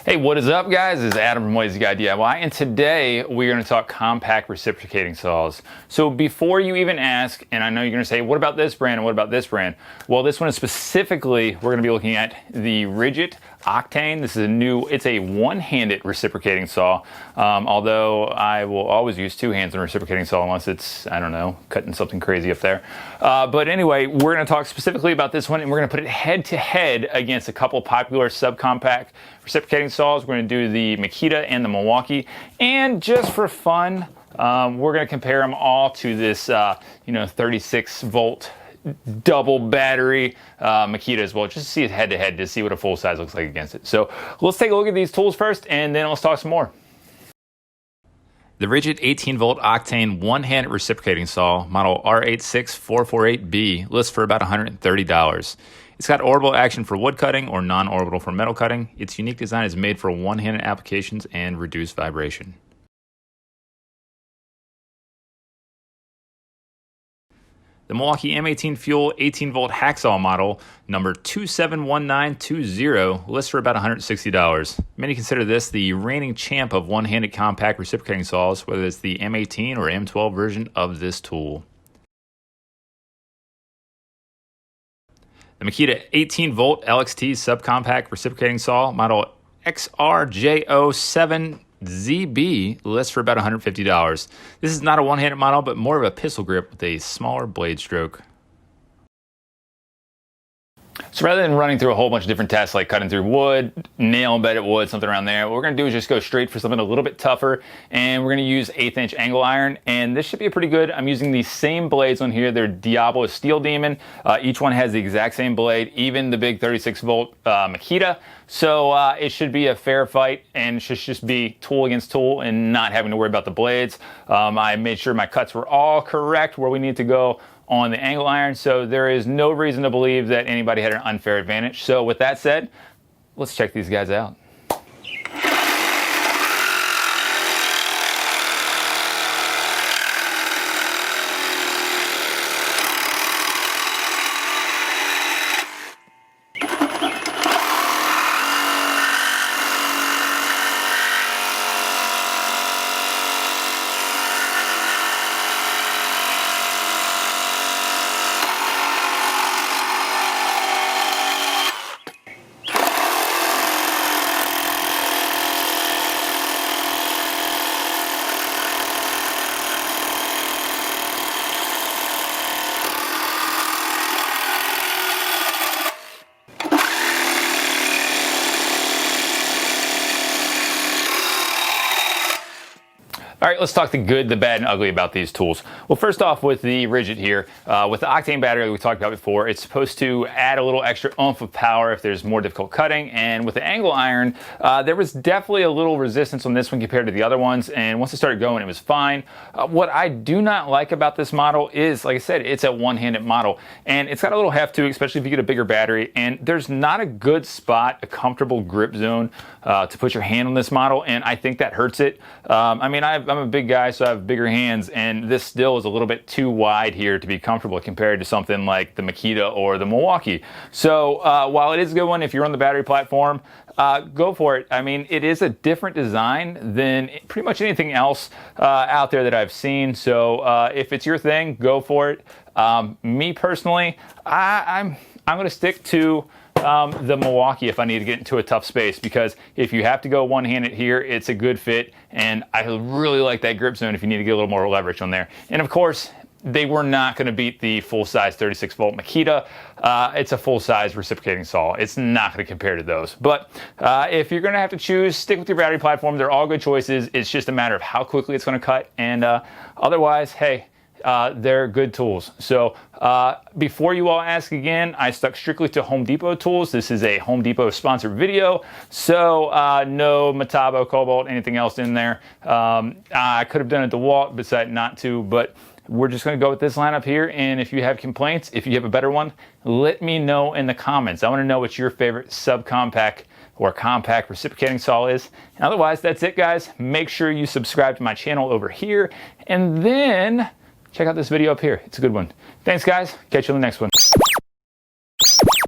Hey, what is up, guys? This is Adam from Lazy Guy DIY, and today we're going to talk compact reciprocating saws. So before you even ask, and I know you're going to say, what about this brand and what about this brand? Well, this one is specifically, we're going to be looking at the RIDGID Octane. This is it's a one-handed reciprocating saw, although I will always use two hands on a reciprocating saw unless it's, I don't know, cutting something crazy up there. But anyway, we're going to talk specifically about this one, and we're going to put it head-to-head against a couple popular subcompact reciprocating saws. We're going to do the Makita and the Milwaukee, and just for fun, we're going to compare them all to this 36 volt double battery Makita as well, just to see it head to head, to see what a full size looks like against it. So let's take a look at these tools first, and then let's talk some more. The RIDGID 18 volt Octane one-handed reciprocating saw, model R86448B, lists for about $130. It's got orbital action for wood cutting or non-orbital for metal cutting. Its unique design is made for one-handed applications and reduced vibration. The Milwaukee M18 Fuel 18 volt Hacksaw model, number 271920, lists for about $160. Many consider this the reigning champ of one-handed compact reciprocating saws, whether it's the M18 or M12 version of this tool. The Makita 18 volt LXT Sub-Compact reciprocating saw, model XRJ07ZB, lists for about $150. This is not a one-handed model, but more of a pistol grip with a smaller blade stroke. So rather than running through a whole bunch of different tests like cutting through wood, nail embedded wood, something around there, what we're going to do is just go straight for something a little bit tougher, and we're going to use 1/8 inch angle iron, and this should be pretty good. I'm using the same blades on here. They're Diablo Steel Demon. Each one has the exact same blade, even the big 36 volt Makita. So it should be a fair fight, and it should just be tool against tool and not having to worry about the blades. I made sure my cuts were all correct where we need to go on the angle iron, so there is no reason to believe that anybody had an unfair advantage. So with that said, let's check these guys out. All right, let's talk the good, the bad, and ugly about these tools. Well, first off, with the RIDGID here, with the Octane battery that we talked about before, it's supposed to add a little extra oomph of power if there's more difficult cutting. And with the angle iron, there was definitely a little resistance on this one compared to the other ones. And once it started going, it was fine. What I do not like about this model is, like I said, it's a one-handed model. And it's got a little heft to it, especially if you get a bigger battery. And there's not a good spot, a comfortable grip zone to put your hand on this model. And I think that hurts it. I mean, I'm a big guy, so I have bigger hands, and this still is a little bit too wide here to be comfortable compared to something like the Makita or the Milwaukee. So while it is a good one if you're on the battery platform, go for it. I mean, it is a different design than pretty much anything else out there that I've seen. So if it's your thing, go for it. Me personally, I'm going to stick to the Milwaukee if I need to get into a tough space, because if you have to go one-handed here, it's a good fit, and I really like that grip zone if you need to get a little more leverage on there. And of course, they were not going to beat the full-size 36 volt Makita. It's a full-size reciprocating saw. It's not going to compare to those. But if you're going to have to choose, stick with your battery platform. They're all good choices. It's just a matter of how quickly it's going to cut, and otherwise, hey, they're good tools. So before you all ask again, I stuck strictly to Home Depot tools. This is a Home Depot sponsored video, so no Metabo, Cobalt, anything else in there. I could have done a DeWalt, decided not to, but we're just going to go with this lineup here. And if you have complaints, if you have a better one, let me know in the comments. I want to know what your favorite subcompact or compact reciprocating saw is. And otherwise, that's it, guys. Make sure you subscribe to my channel over here, and then check out this video up here. It's a good one. Thanks, guys. Catch you on the next one.